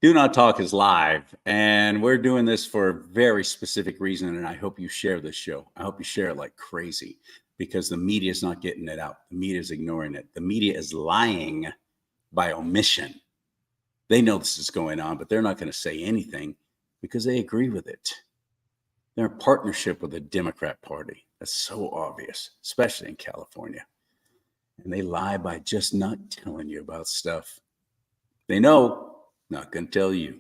Do Not Talk is live, and we're doing this for a very specific reason. And I hope you share this show. I hope you share it like crazy because the media is not getting it out. The media is ignoring it. The media is lying by omission. They know this is going on, but they're not going to say anything because they agree with it. They're in partnership with the Democrat Party. That's so obvious, especially in California. And they lie by just not telling you about stuff. They know, not going to tell you.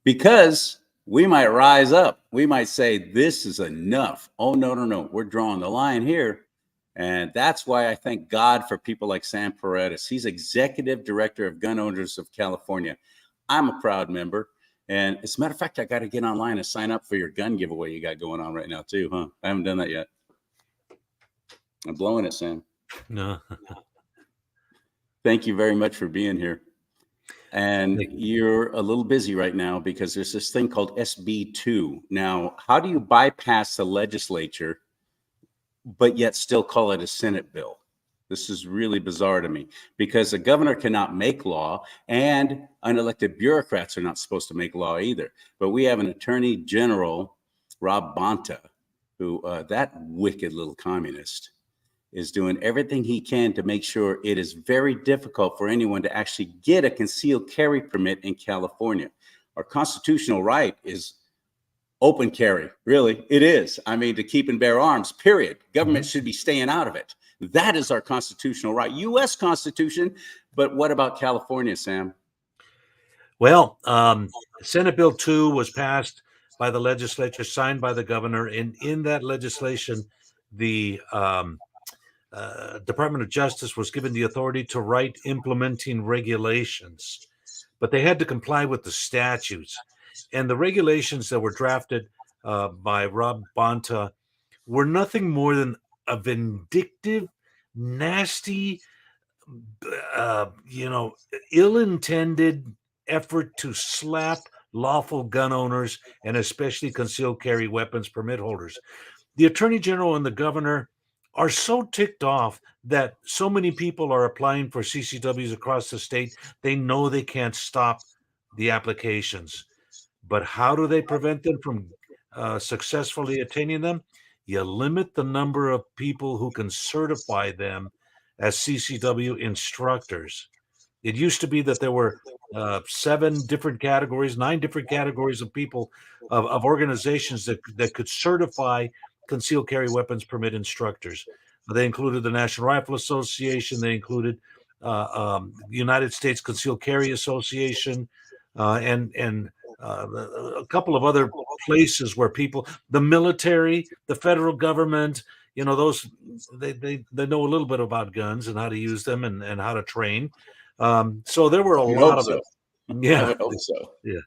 Because we might rise up. We might say, this is enough. Oh, no, no, no. We're drawing the line here. And that's why I thank God for people like Sam Paredes. He's executive director of Gun Owners of California. I'm a proud member. And as a matter of fact, I got to get online and sign up for your gun giveaway you got going on right now, too, huh? I haven't done that yet. I'm blowing it, Sam. No. Thank you very much for being here. And you're a little busy right now because there's this thing called SB2. Now, how do you bypass the legislature, but yet still call it a Senate bill? This is really bizarre to me because the governor cannot make law and unelected bureaucrats are not supposed to make law either. But we have an attorney general, Rob Bonta, who that wicked little communist is doing everything he can to make sure it is very difficult for anyone to actually get a concealed carry permit in California. Our constitutional right is open carry. Really, it is. I mean, to keep and bear arms, period. Government should be staying out of it. That is our constitutional right, U.S. Constitution. But what about California, Sam? Well, Senate Bill 2 was passed by the legislature, signed by the governor. And in that legislation, the Department of Justice was given the authority to write implementing regulations, but they had to comply with the statutes. And the regulations that were drafted by Rob Bonta were nothing more than a vindictive, nasty, ill-intended effort to slap lawful gun owners and especially concealed carry weapons permit holders. The Attorney General and the governor are so ticked off that so many people are applying for CCWs across the state. They know they can't stop the applications. But how do they prevent them from successfully attaining them? You limit the number of people who can certify them as CCW instructors. It used to be that there were 9 different categories of people, of organizations that could certify concealed carry weapons permit instructors. They included the National Rifle Association. They included the United States Concealed Carry Association, and a couple of other places where people, the military, the federal government, those they know a little bit about guns and how to use them and how to train. So there were a lot of it. Yeah, I would hope so. Yeah.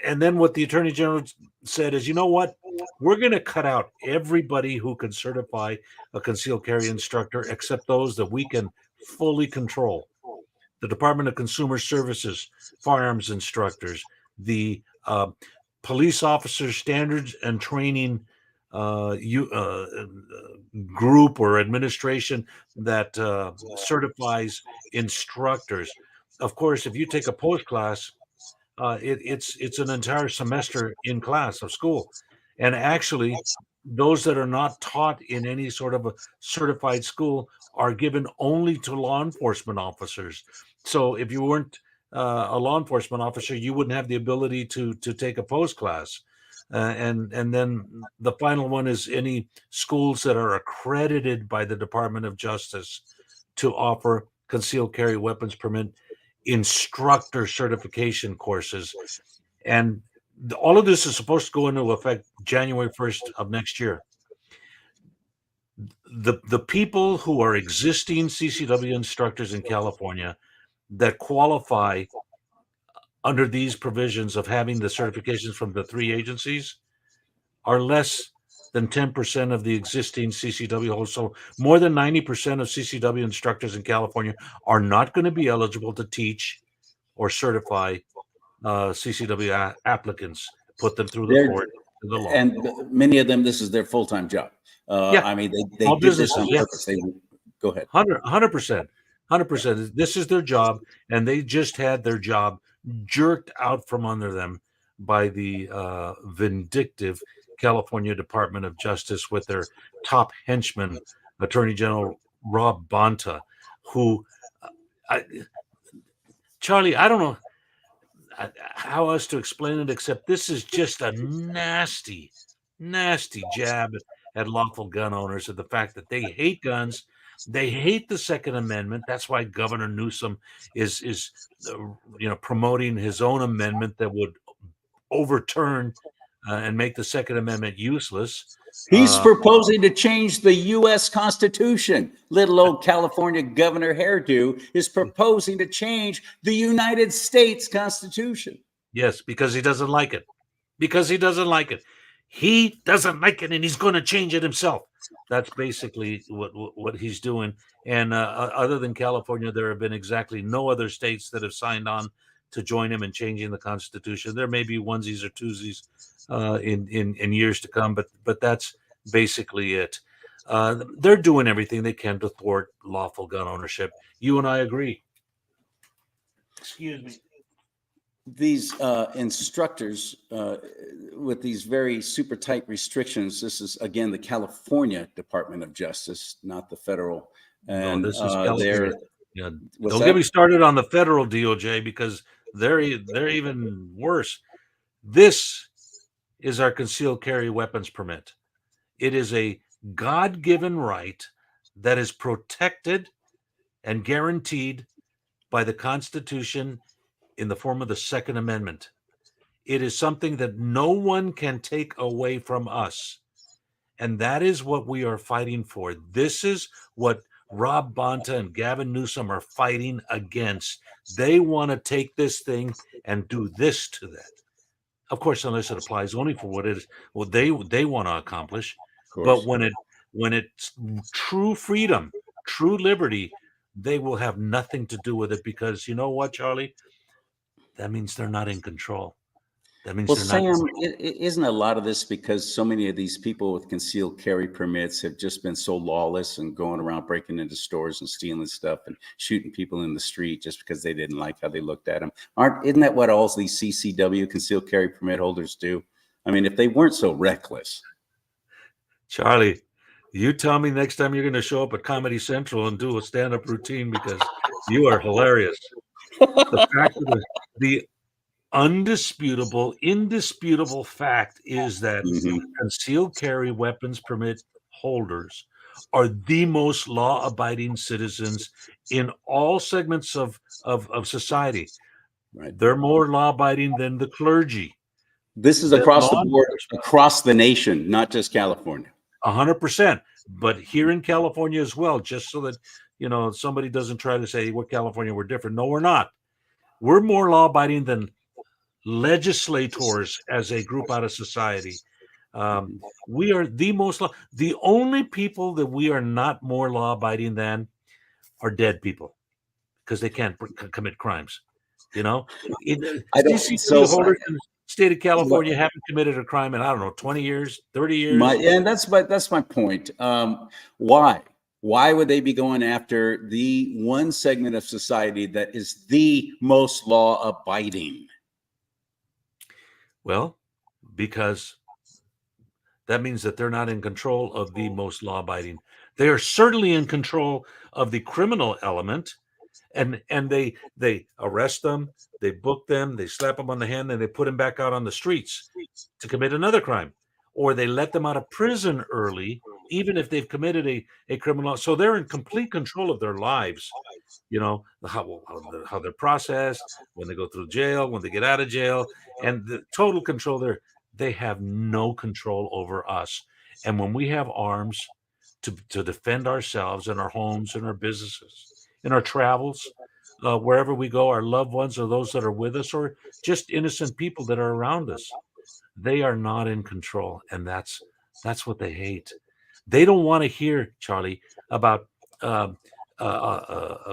And then what the Attorney General said is, you know what? We're going to cut out everybody who can certify a concealed carry instructor except those that we can fully control. The Department of Consumer Services, firearms instructors, the police officer standards and training group or administration that certifies instructors. Of course, if you take a post class, it's an entire semester in class of school. And actually, those that are not taught in any sort of a certified school are given only to law enforcement officers. So if you weren't a law enforcement officer, you wouldn't have the ability to take a post class. And then the final one is any schools that are accredited by the Department of Justice to offer concealed carry weapons permit instructor certification courses. And all of this is supposed to go into effect January 1st of next year. The people who are existing CCW instructors in California that qualify under these provisions of having the certifications from the 3 agencies are less than 10% of the existing CCW holders. So more than 90% of CCW instructors in California are not going to be eligible to teach or certify CCW applicants, put them through the court, to the law. And many of them, this is their full-time job. I mean, they did this on purpose. Go ahead. 100%. This is their job, and they just had their job jerked out from under them by the vindictive California Department of Justice with their top henchman, Attorney General Rob Bonta, who, I, Charlie, I don't know how else to explain it except this is just a nasty, nasty jab at lawful gun owners and the fact that they hate guns. They hate the Second Amendment. That's why Governor Newsom is promoting his own amendment that would overturn and make the Second Amendment useless. He's proposing to change the U.S. Constitution. Little old California Governor Hairdo is proposing to change the United States Constitution. Yes, because he doesn't like it. Because he doesn't like it. He doesn't like it, and he's going to change it himself. That's basically what he's doing. And other than California, there have been exactly no other states that have signed on to join him in changing the Constitution. There may be onesies or twosies in years to come, but that's basically it. They're doing everything they can to thwart lawful gun ownership. You and I agree. Excuse me. These instructors with these very super tight restrictions. This is again the California Department of Justice, not the federal. And no, this is California. Yeah, don't that? get me started on the federal DOJ because they're even worse. This is our concealed carry weapons permit. It is a God-given right that is protected and guaranteed by the Constitution in the form of the Second Amendment. It is something that no one can take away from us. And that is what we are fighting for. This is what Rob Bonta and Gavin Newsom are fighting against. They want to take this thing and do this to that. Of course, unless it applies only for what it is, what they want to accomplish. But when it's true freedom, true liberty, they will have nothing to do with it because you know what, Charlie? That means they're not in control. That means well, they're not. Sam, isn't a lot of this because so many of these people with concealed carry permits have just been so lawless and going around breaking into stores and stealing stuff and shooting people in the street just because they didn't like how they looked at them? Isn't that what all these CCW concealed carry permit holders do? I mean, if they weren't so reckless. Charlie, you tell me next time you're going to show up at Comedy Central and do a stand-up routine because you are hilarious. The fact of the indisputable fact is that concealed carry weapons permit holders are the most law-abiding citizens in all segments of society. Right. They're more law-abiding than the clergy. This is across the board, across the nation, not just California. 100%. But here in California as well, just so that somebody doesn't try to say we're California, we're different. No, we're not. We're more law-abiding than legislators as a group out of society. We are the only people that we are not more law-abiding than are dead people because they can't commit crimes. CCW holders in the state of California haven't committed a crime in, 20 years, 30 years. And that's my point. Why would they be going after the one segment of society that is the most law-abiding? Well, because that means that they're not in control of the most law-abiding. They are certainly in control of the criminal element, and they arrest them, they book them, they slap them on the hand, and they put them back out on the streets to commit another crime, or they let them out of prison early, even if they've committed a criminal. So they're in complete control of their lives. How they're processed, when they go through jail, when they get out of jail, and the total control there. They have no control over us. And when we have arms to defend ourselves and our homes and our businesses, in our travels, wherever we go, our loved ones or those that are with us, or just innocent people that are around us, they are not in control. And that's what they hate. They don't want to hear, Charlie, about a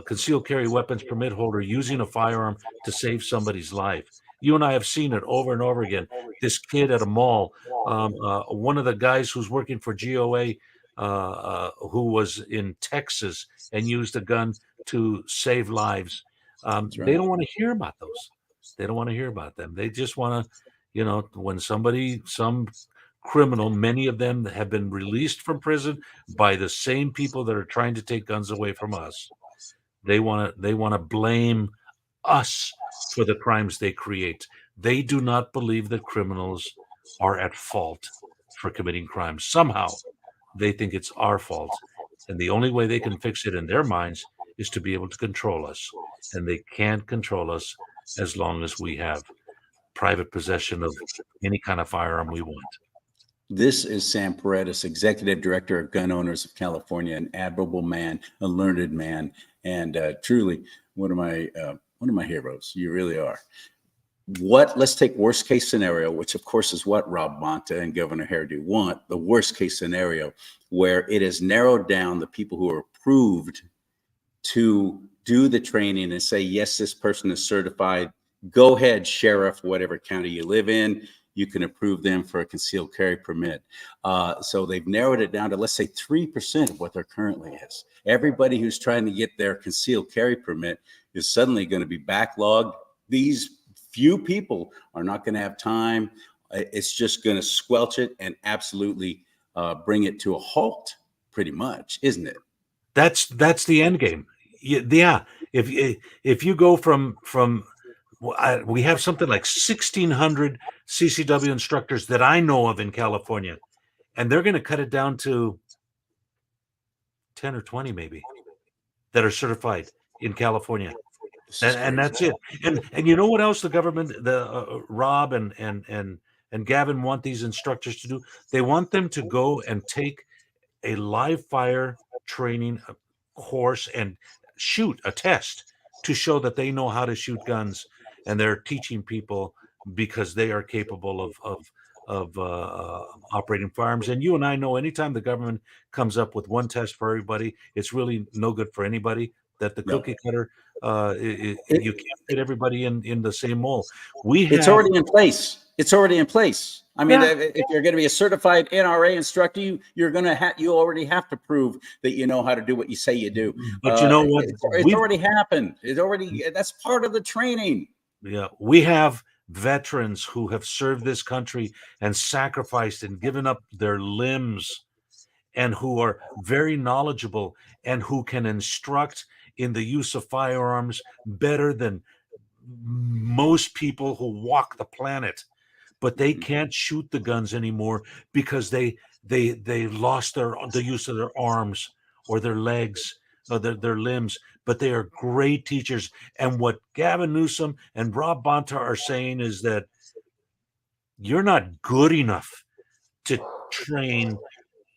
concealed carry weapons permit holder using a firearm to save somebody's life. You and I have seen it over and over again. This kid at a mall, one of the guys who's working for GOA, who was in Texas and used a gun to save lives. They don't want to hear about those. They don't want to hear about them. They just want to, when some criminal, many of them have been released from prison by the same people that are trying to take guns away from us. They want to blame us for the crimes they create. They do not believe that criminals are at fault for committing crimes. Somehow they think it's our fault. And the only way they can fix it in their minds is to be able to control us. And they can't control us as long as we have private possession of any kind of firearm we want. This is Sam Paredes, Executive Director of Gun Owners of California, an admirable man, a learned man, and truly one of my heroes. You really are. Let's take worst case scenario, which of course is what Rob Bonta and Governor Hairdo want, the worst case scenario where it is narrowed down the people who are approved to do the training and say, yes, this person is certified. Go ahead, sheriff, whatever county you live in, you can approve them for a concealed carry permit. So they've narrowed it down to, let's say, 3% of what there currently is. Everybody who's trying to get their concealed carry permit is suddenly going to be backlogged. These few people are not going to have time. It's just going to squelch it and absolutely bring it to a halt, pretty much, isn't it? That's the end game. Yeah. If you go from we have something like 1,600 CCW instructors that I know of in California, and they're going to cut it down to 10 or 20 maybe that are certified in California. And that's it. And you know what else the government, Rob and Gavin want these instructors to do? They want them to go and take a live fire training course and shoot a test to show that they know how to shoot guns, and they're teaching people because they are capable of operating firearms. And you and I know anytime the government comes up with one test for everybody, it's really no good for anybody. That the cookie cutter, you can't fit everybody in the same mold. It's already in place. It's already in place. I mean, if you're going to be a certified NRA instructor, you already have to prove that you know how to do what you say you do. But you know what? It's already happened. That's part of the training. Yeah, we have veterans who have served this country and sacrificed and given up their limbs, and who are very knowledgeable and who can instruct in the use of firearms better than most people who walk the planet. But they can't shoot the guns anymore because they lost the use of their arms or their legs or their limbs. But they are great teachers. And what Gavin Newsom and Rob Bonta are saying is that you're not good enough to train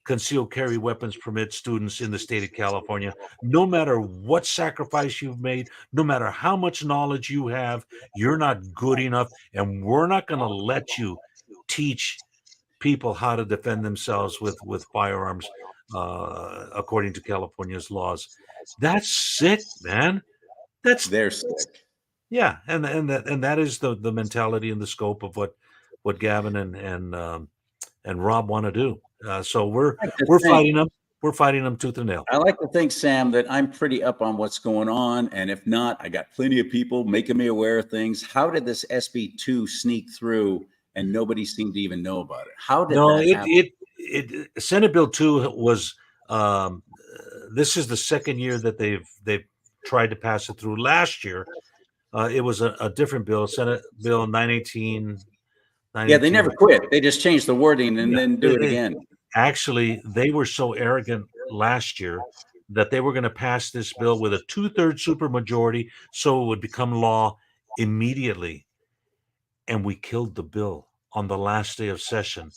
concealed carry weapons permit students in the state of California. No matter what sacrifice you've made, no matter how much knowledge you have, you're not good enough, and we're not going to let you teach people how to defend themselves with firearms according to California's laws. That's sick, man. They're sick. Yeah, and that is the mentality and the scope of what Gavin and Rob want to do. So we're fighting them. We're fighting them tooth and nail. I like to think, Sam, that I'm pretty up on what's going on, and if not, I got plenty of people making me aware of things. How did this SB2 sneak through, and nobody seemed to even know about it? How did that happen? Senate Bill 2 was. This is the second year that they've tried to pass it through. Last year, it was a different bill, Senate Bill 918. Yeah, they never quit. They just changed the wording and then do it again. Actually, they were so arrogant last year that they were going to pass this bill with a 2/3 supermajority so it would become law immediately. And we killed the bill on the last day of session.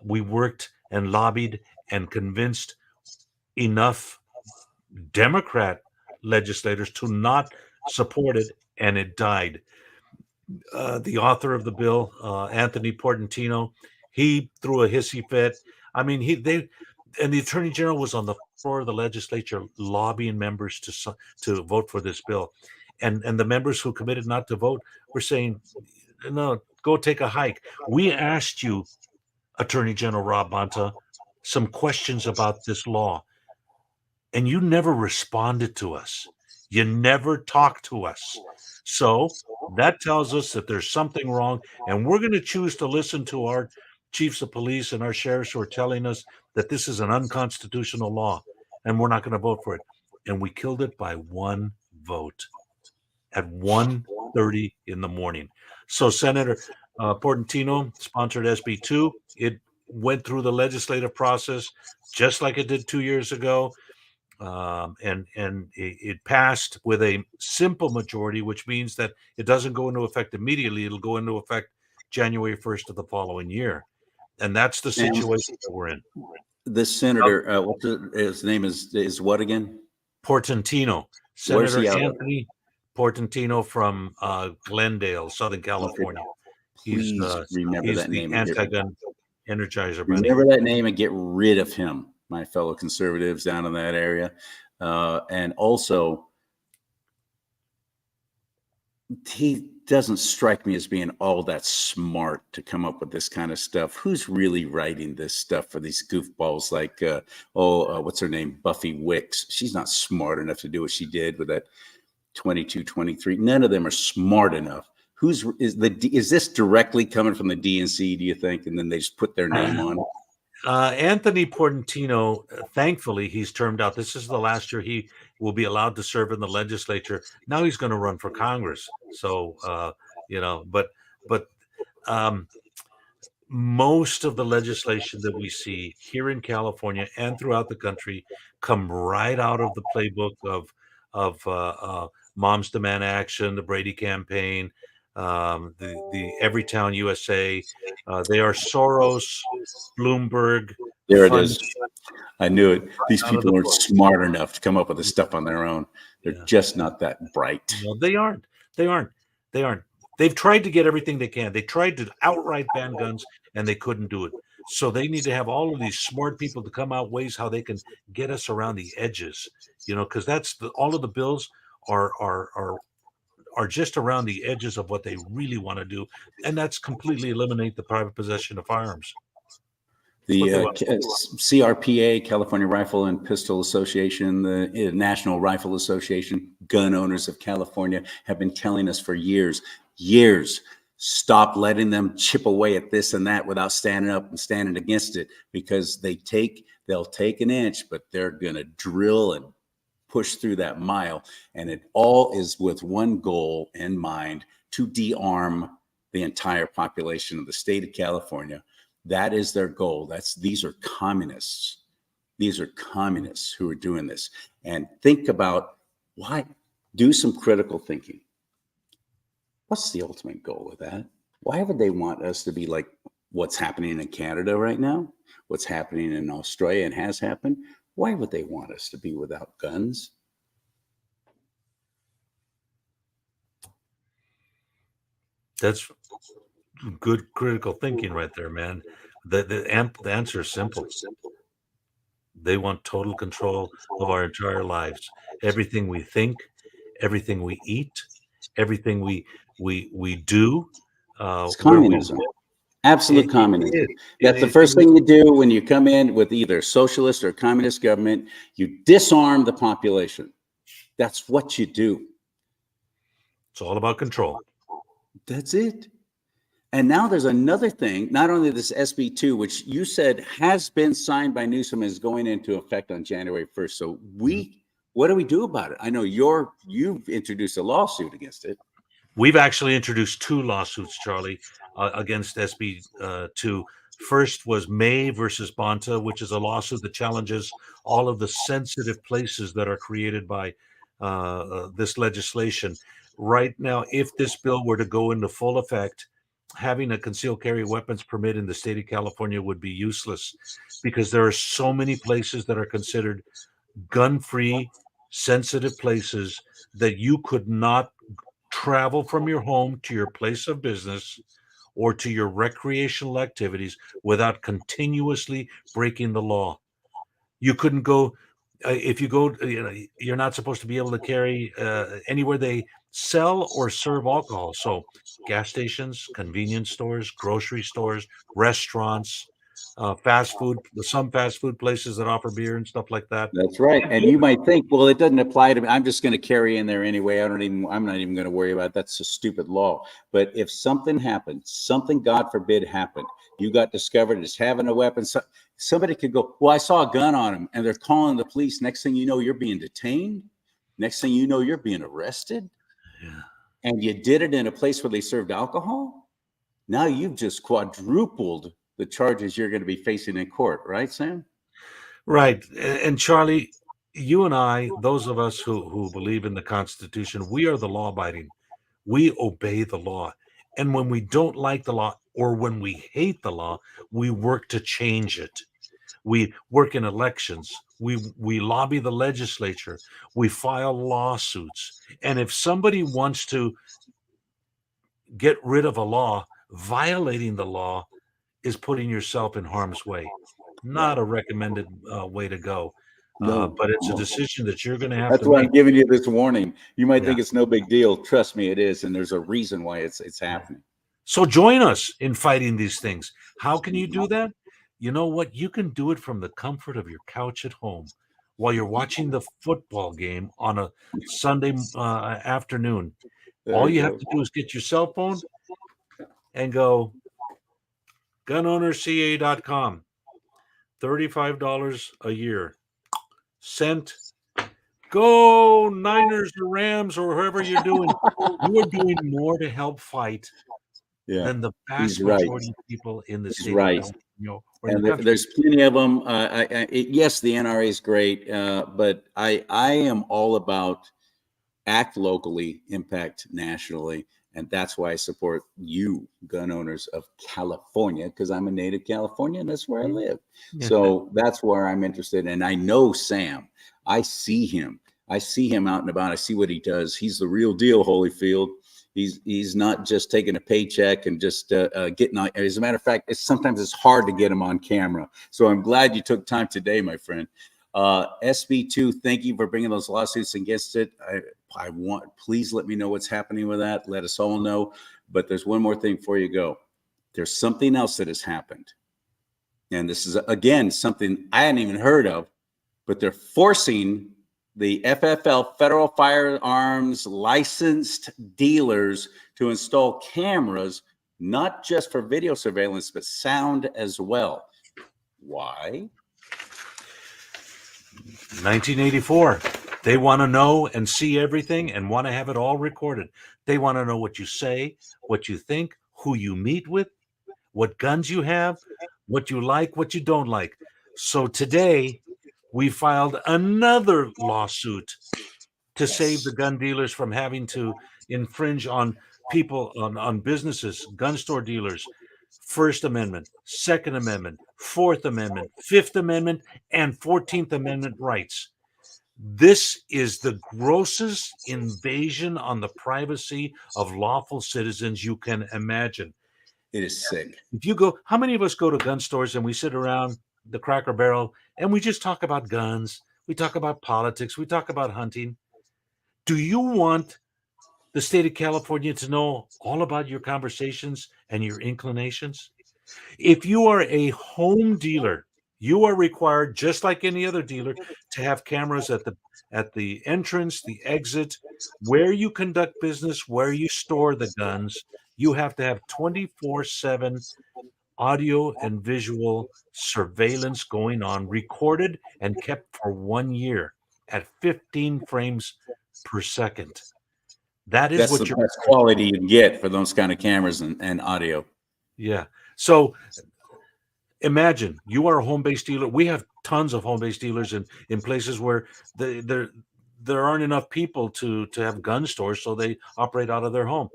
We worked and lobbied and convinced enough Democrat legislators to not support it, and it died. The author of the bill, Anthony Portantino, he threw a hissy fit. I mean, and the Attorney General was on the floor of the legislature lobbying members to vote for this bill, and the members who committed not to vote were saying, "No, go take a hike." We asked you, Attorney General Rob Bonta, some questions about this law, and you never responded to us. You never talked to us. So That tells us that there's something wrong, and we're going to choose to listen to our chiefs of police and our sheriffs who are telling us that this is an unconstitutional law, and we're not going to vote for it. And we killed it by one vote at 1:30 in the morning. So Senator Portantino sponsored SB2. It went through the legislative process just like it did 2 years ago, and it passed with a simple majority, which means that it doesn't go into effect immediately. It'll go into effect January 1st of the following year, and that's the Sam, situation that we're in. this senator, his name is what again? Portantino, Where's Senator he out of? Anthony Portantino from Glendale, Southern Okay, California. He's please remember he's that the name and anti-gun energizer bunny. remember that name and get rid of him, my fellow conservatives down in that area. And also, he doesn't strike me as being all that smart to come up with this kind of stuff. Who's really writing this stuff for these goofballs like, what's her name? Buffy Wicks. She's not smart enough to do what she did with that 22, 23. None of them are smart enough. Is this directly coming from the DNC, do you think? And then they just put their name on it? Anthony Portantino, thankfully, he's termed out. This is the last year he will be allowed to serve in the legislature. Now he's going to run for Congress. So, but um, most of the legislation that we see here in California and throughout the country come right out of the playbook of Moms Demand Action, the Brady campaign, the Everytown USA. They are Soros, Bloomberg. There it Fund is. I knew it. These out of the people aren't book. smart enough to come up with this stuff on their own. They're Yeah. just not that bright. No, they aren't. They aren't. They aren't. They've tried to get everything they can. They tried to outright ban guns and they couldn't do it. So they need to have all of these smart people to come out ways how they can get us around the edges, because that's all of the bills are just around the edges of what they really want to do, and that's completely eliminate the private possession of firearms. The CRPA, California Rifle and Pistol Association, the National Rifle Association, gun owners of California have been telling us for years, stop letting them chip away at this and that without standing up and standing against it, because they'll take an inch, but they're going to drill and push through that mile. And it all is with one goal in mind: to de-arm the entire population of the state of California. That is their goal. These are communists. These are communists who are doing this. And think about why. Do some critical thinking. What's the ultimate goal of that? Why would they want us to be like what's happening in Canada right now? What's happening in Australia and has happened? Why would they want us to be without guns? That's good critical thinking right there, man. The answer is simple. They want total control of our entire lives. Everything we think, everything we eat, everything we do. It's Where we communism. live. Absolute It communism. is. That's the first thing you do when you come in with either socialist or communist government. You disarm the population. That's what you do. It's all about control. That's it. And now there's another thing, not only this SB2, which you said has been signed by Newsom, is going into effect on January 1st. So what do we do about it? I know you've introduced a lawsuit against it. We've actually introduced two lawsuits, Charlie, against SB2. First was May versus Bonta, which is a lawsuit that challenges all of the sensitive places that are created by this legislation. Right now, if this bill were to go into full effect, having a concealed carry weapons permit in the state of California would be useless, because there are so many places that are considered gun-free, sensitive places that you could not travel from your home to your place of business or to your recreational activities without continuously breaking the law. You couldn't go if you go. You're not supposed to be able to carry anywhere they sell or serve alcohol. So, gas stations, convenience stores, grocery stores, restaurants. fast food, some fast food places that offer beer and stuff like that. That's right. And you might think, well, it doesn't apply to me. I'm just going to carry in there anyway. I'm not even going to worry about it. That's a stupid law. But if something happened, something, God forbid, happened, you got discovered as having a weapon, somebody could go, well, I saw a gun on him, and they're calling the police. Next thing you know, you're being detained. Next thing you know, you're being arrested. Yeah. And you did it in a place where they served alcohol. Now you've just quadrupled the charges you're going to be facing in court, right, Sam? Right. And Charlie, you and I, those of us who believe in the Constitution, we are the law abiding. We obey the law. And when we don't like the law or when we hate the law, we work to change it. We work in elections. We lobby the legislature. We file lawsuits. And if somebody wants to get rid of a law, violating the law is putting yourself in harm's way. Not Right. a recommended way to go. No, But it's a no. decision that you're going to have That's to why make. I'm giving you this warning. You might Yeah. think it's no big deal. Trust me, it is, and there's a reason why it's happening. So join us in fighting these things. How can you do that? You know what? You can do it from the comfort of your couch at home while you're watching the football game on a Sunday afternoon. There All you you have go. to do is get your cell phone and go gunownerca.com. $35 a year. Sent. Go Niners or Rams or whoever you're doing. You are doing more to help fight Yeah, than the he's vast right. majority of people in the He's state of right. California or in the And country. there's plenty of them. Yes, the NRA is great, but I am all about act locally, impact nationally. And that's why I support you, gun owners of California, because I'm a native Californian and that's where I live. Yeah. So that's where I'm interested. And I know Sam. I see him. I see him out and about. I see what he does. He's the real deal, Holyfield. He's not just taking a paycheck and just getting on. As a matter of fact, sometimes it's hard to get him on camera. So I'm glad you took time today, my friend. SB2, thank you for bringing those lawsuits against it. I want, please let me know what's happening with that. Let us all know. But there's one more thing before you go. There's something else that has happened. And this is, again, something I hadn't even heard of, but they're forcing the FFL, Federal Firearms Licensed Dealers, to install cameras, not just for video surveillance, but sound as well. Why? 1984. They want to know and see everything and want to have it all recorded. They want to know what you say, what you think, who you meet with, what guns you have, what you like, what you don't like. So today we filed another lawsuit to save the gun dealers from having to infringe on people, on businesses, gun store dealers. First Amendment, Second Amendment, Fourth Amendment, Fifth Amendment, and 14th Amendment rights. This is the grossest invasion on the privacy of lawful citizens you can imagine. It is sick. If you go, how many of us go to gun stores and we sit around the Cracker Barrel and we just talk about guns? We talk about politics. We talk about hunting. Do you want the state of California to know all about your conversations and your inclinations? If you are a home dealer, you are required, just like any other dealer, to have cameras at the entrance, the exit, where you conduct business, where you store the guns. You have to have 24/7 audio and visual surveillance going on, recorded and kept for 1 year at 15 frames per second. That is That's the what you're. best quality you get for those kind of cameras and audio. Yeah. So imagine you are a home-based dealer. We have tons of home-based dealers in places where there aren't enough people to have gun stores, so they operate out of their home.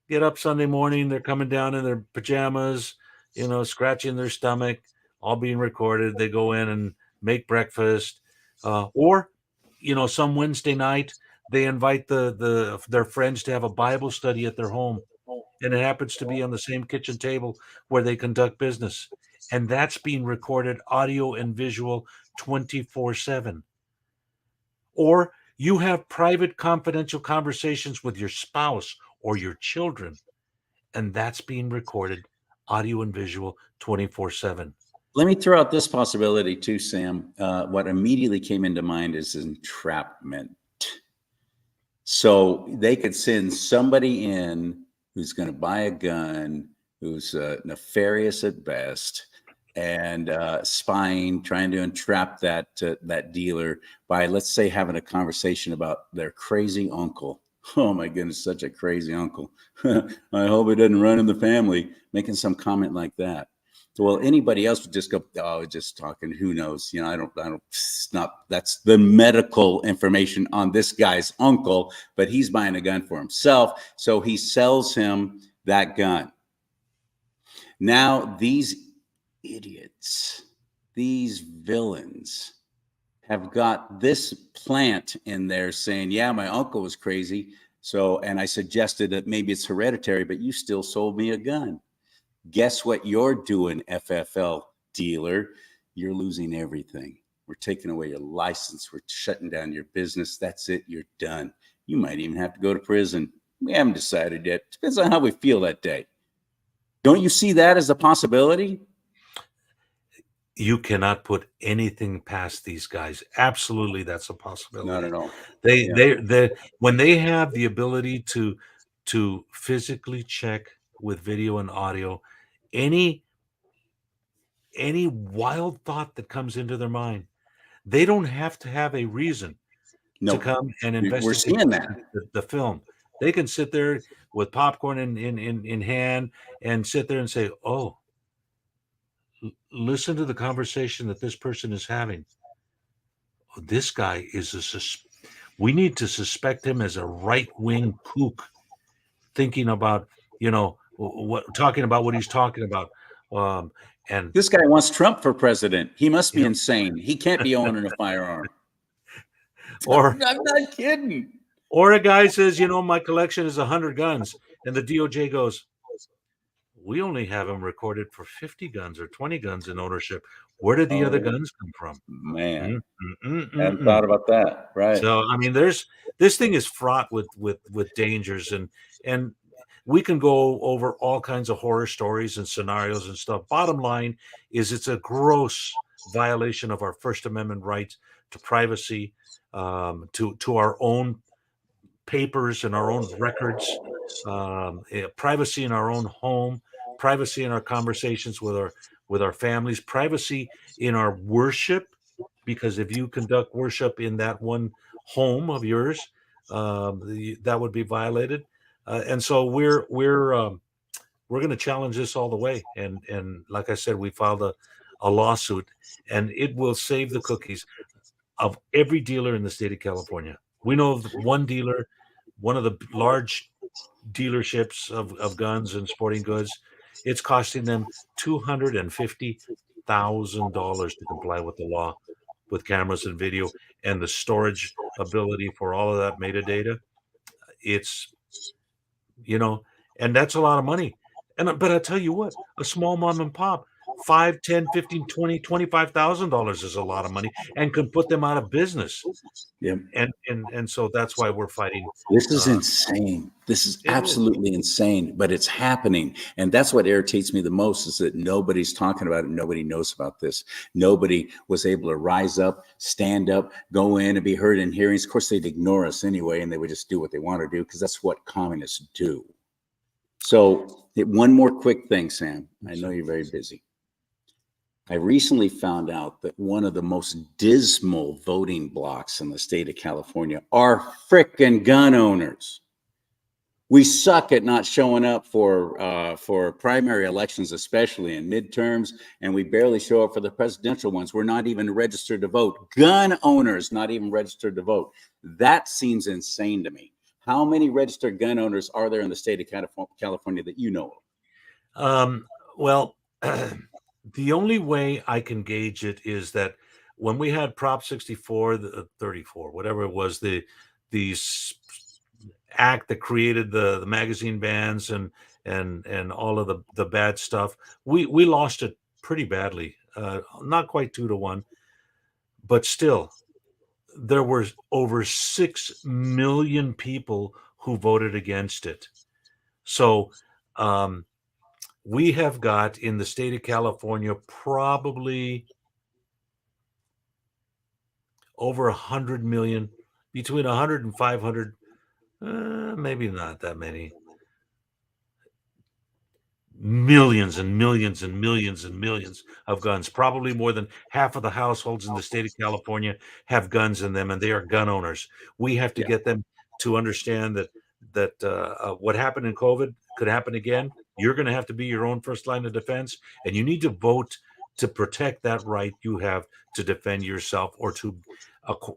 Get up Sunday morning, they're coming down in their pajamas, scratching their stomach, all being recorded. They go in and make breakfast, or some Wednesday night they invite their friends to have a Bible study at their home, and it happens to be on the same kitchen table where they conduct business, and that's being recorded audio and visual 24/7. Or you have private confidential conversations with your spouse or your children, and that's being recorded audio and visual 24/7. Let me throw out this possibility too, Sam. What immediately came into mind is entrapment. So they could send somebody in who's going to buy a gun, who's nefarious at best, and spying, trying to entrap that dealer by, let's say, having a conversation about their crazy uncle. Oh my goodness, such a crazy uncle. I hope it doesn't run in the family, making some comment like that. Well, anybody else would just go, oh, just talking, who knows? You know, I don't, it's not, that's the medical information on this guy's uncle, but he's buying a gun for himself. So he sells him that gun. Now, these idiots, these villains have got this plant in there saying, yeah, my uncle was crazy. So, and I suggested that maybe it's hereditary, but you still sold me a gun. Guess what you're doing, FFL dealer? You're losing everything. We're taking away your license. We're shutting down your business. That's it. You're done. You might even have to go to prison. We haven't decided yet. Depends on how we feel that day. Don't you see that as a possibility? You cannot put anything past these guys. Absolutely, that's a Not possibility. at all. They Yeah. they when they have the ability to physically check with video and audio any wild thought that comes into their mind, they don't have to have a reason to No, come and we're investigate seeing that. the film. They can sit there with popcorn in hand and sit there and say, "Oh, listen to the conversation that this person is having. This guy is we need to suspect him as a right-wing kook, thinking about, what talking about what he's talking about." Um, and This guy wants Trump for president. He must be yeah, insane. He can't be owning a firearm. or I'm not kidding. a guy says, "My collection is 100 guns," and the DOJ goes, "We only have him recorded for 50 guns or 20 guns in ownership. Where did the other Oh, guns come from?" man. Mm, mm, mm, I mm, hadn't mm. thought about that. Right. So, I mean, this thing is fraught with dangers, and we can go over all kinds of horror stories and scenarios and stuff. Bottom line is, it's a gross violation of our First Amendment rights to privacy, to our own papers and our own records, privacy in our own home, privacy in our conversations with our families, privacy in our worship. Because if you conduct worship in that one home of yours, that would be violated. And so we're going to challenge this all the way. And like I said, we filed a lawsuit, and it will save the cookies of every dealer in the state of California. We know of one dealer, one of the large dealerships of guns and sporting goods. It's costing them $250,000 to comply with the law, with cameras and video and the storage ability for all of that metadata. It's, you know, and that's a lot of money. But I tell you what, a small mom and pop, 5, 10, 15, 20, $25,000 is a lot of money and can put them out of business. Yeah. And so that's why we're fighting. This is insane. This is It is. absolutely insane, but it's happening. And that's what irritates me the most, is that nobody's talking about it. Nobody knows about this. Nobody was able to rise up, stand up, go in and be heard in hearings. Of course, they'd ignore us anyway, and they would just do what they want to do, because that's what communists do. So one more quick thing, Sam. I know you're very busy. I recently found out that one of the most dismal voting blocks in the state of California are frickin' gun owners. We suck at not showing up for primary elections, especially in midterms, and we barely show up for the presidential ones. We're not even registered to vote. Gun owners not even registered to vote. That seems insane to me. How many registered gun owners are there in the state of California that you know of? Well, the only way I can gauge it is that when we had Prop 64, 34, whatever it was, the act that created the magazine bans and all of the bad stuff, we lost it pretty badly. Not quite 2-1, but still, there were over 6 million people who voted against it. So, we have got in the state of California probably over 100 million, between 100 and 500, maybe not that many, millions and millions and millions and millions of guns. Probably more than half of the households in the state of California have guns in them, and they are gun owners. We have to Yeah. get them to understand that what happened in COVID could happen again. You're going to have to be your own first line of defense, and you need to vote to protect that right you have to defend yourself or to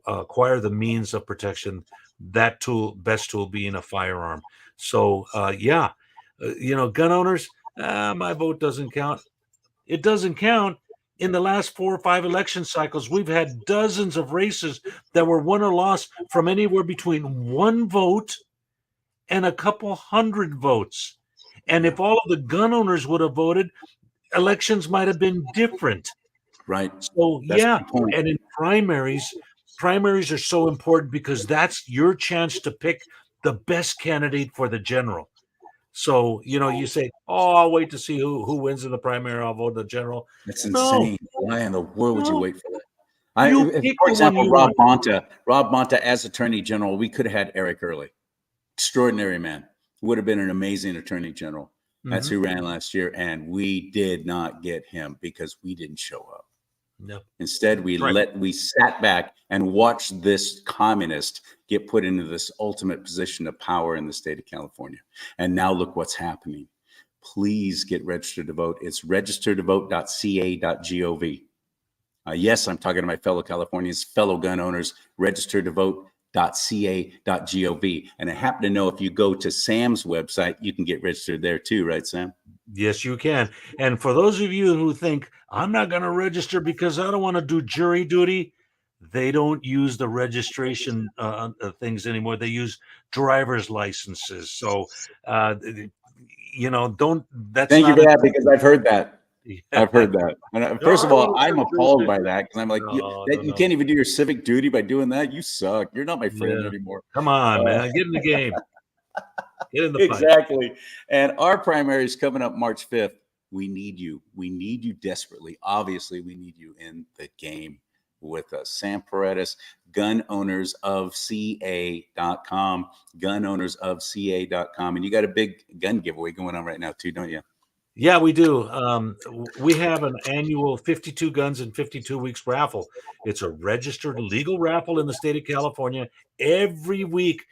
acquire the means of protection. That tool, best tool, being a firearm. So, gun owners. My vote doesn't count. It doesn't count. In the last 4 or 5 election cycles, we've had dozens of races that were won or lost from anywhere between 1 vote and a couple hundred votes. And if all of the gun owners would have voted, elections might have been different. Right. So, That's yeah. the point. And in primaries are so important because that's your chance to pick the best candidate for the general. So, you say, "Oh, I'll wait to see who wins in the primary. I'll vote the general." That's No, insane. Why in the world would you no, wait for that? you pick For the one example, you want. Rob Bonta as Attorney General, we could have had Eric Early. Extraordinary man. Would have been an amazing Attorney General. That's Mhm. who ran last year, and we did not get him because we didn't show up. No, Instead, right. we sat back and watched this communist get put into this ultimate position of power in the state of California. And now look what's happening. Please get registered to vote. It's registertovote.ca.gov. Yes, I'm talking to my fellow Californians, fellow gun owners, registertovote.ca.gov. And I happen to know if you go to Sam's website, you can get registered there too, right, Sam? Yes, you can. And for those of you who think, "I'm not going to register because I don't want to do jury duty," they don't use the registration things anymore. They use driver's licenses. So, uh, don't. That's Thank you not for a. that because I've heard that. Yeah. I've heard that. And No, first I of all, want to I'm serve appalled by jurisdiction. that because I'm like, No, no, you no. can't even do your civic duty by doing that. You suck. You're not my friend Yeah. anymore. Come on, man. Get in the game. Get in the fight. Exactly. And our primary is coming up March 5th. We need you. We need you desperately. Obviously, we need you in the game with us. Sam Paredes, gunownersofca.com, gunownersofca.com. And you got a big gun giveaway going on right now, too, don't you? Yeah, we do. We have an annual 52 guns in 52 weeks raffle. It's a registered legal raffle in the state of California. Every week,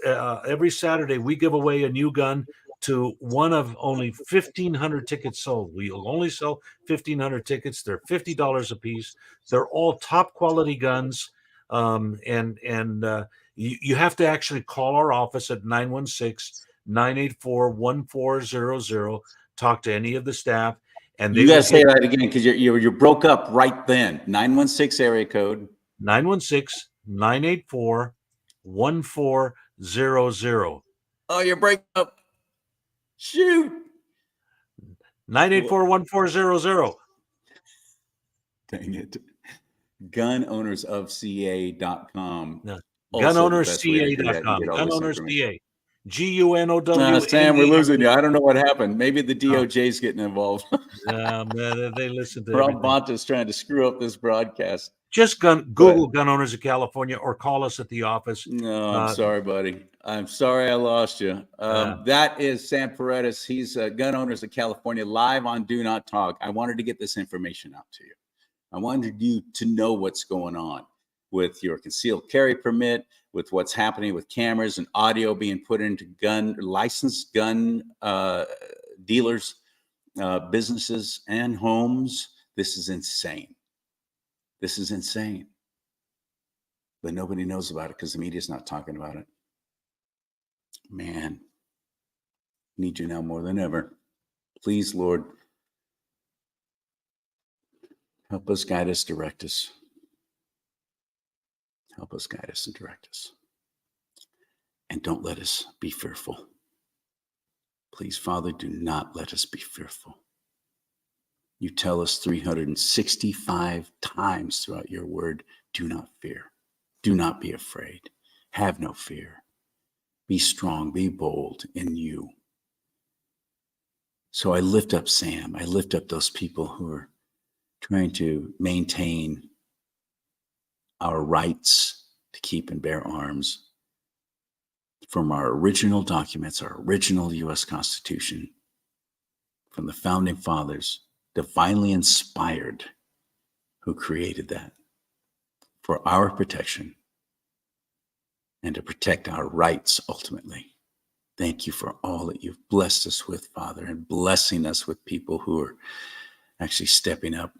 every Saturday, we give away a new gun to one of only 1,500 tickets sold. We'll only sell 1,500 tickets. They're $50 a piece. They're all top quality guns. And you have to actually call our office at 916-984-1400. Talk to any of the staff, and they You got will to say get that again because you broke up right then. 916 area code. 916-984-1400. Oh, you're breaking up. Shoot. 984-1400. Dang it. Gunownersofca.com. No. Also, the best way to do that and Gunownersca.com. get all this information. Gunownersca. GUNOWNERS. Sam, we're losing you. I don't know what happened. Maybe the DOJ's getting involved. Man, they listen to Rob everything. Bonta's trying to screw up this broadcast. Just Google Gun Owners of California or call us at the office. No, I'm sorry, buddy. I'm sorry I lost you. That is Sam Paredes. He's Gun Owners of California live on Do Not Talk. I wanted to get this information out to you. I wanted you to know what's going on with your concealed carry permit, with what's happening with cameras and audio being put into licensed gun dealers, businesses, and homes. This is insane. This is insane. But nobody knows about it because the media's not talking about it. Man, need you now more than ever. Please, Lord, help us, guide us, direct us. Help us, guide us, and direct us. And don't let us be fearful. Please, Father, do not let us be fearful. You tell us 365 times throughout your word, do not fear. Do not be afraid. Have no fear. Be strong, be bold in you. So I lift up Sam. I lift up those people who are trying to maintain our rights to keep and bear arms from our original documents, our original U.S. Constitution, from the founding fathers, divinely inspired, who created that for our protection and to protect our rights ultimately. Thank you for all that you've blessed us with, Father, and blessing us with people who are actually stepping up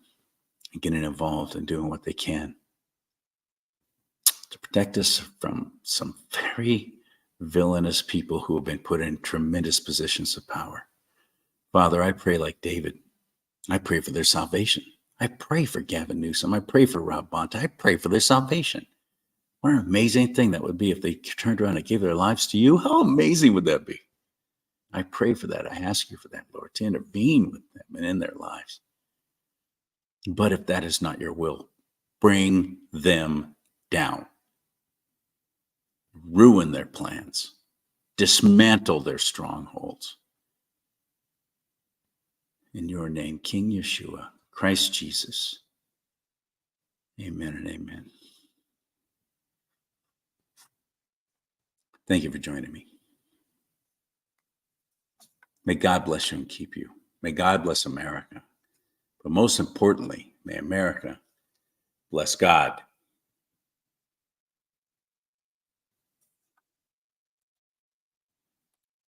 and getting involved and doing what they can to protect us from some very villainous people who have been put in tremendous positions of power. Father, I pray like David. I pray for their salvation. I pray for Gavin Newsom. I pray for Rob Bonta. I pray for their salvation. What an amazing thing that would be if they turned around and gave their lives to you. How amazing would that be? I pray for that. I ask you for that, Lord, to intervene with them and in their lives. But if that is not your will, bring them down. Ruin their plans. Dismantle their strongholds. In your name, King Yeshua, Christ Jesus. Amen and amen. Thank you for joining me. May God bless you and keep you. May God bless America. But most importantly, may America bless God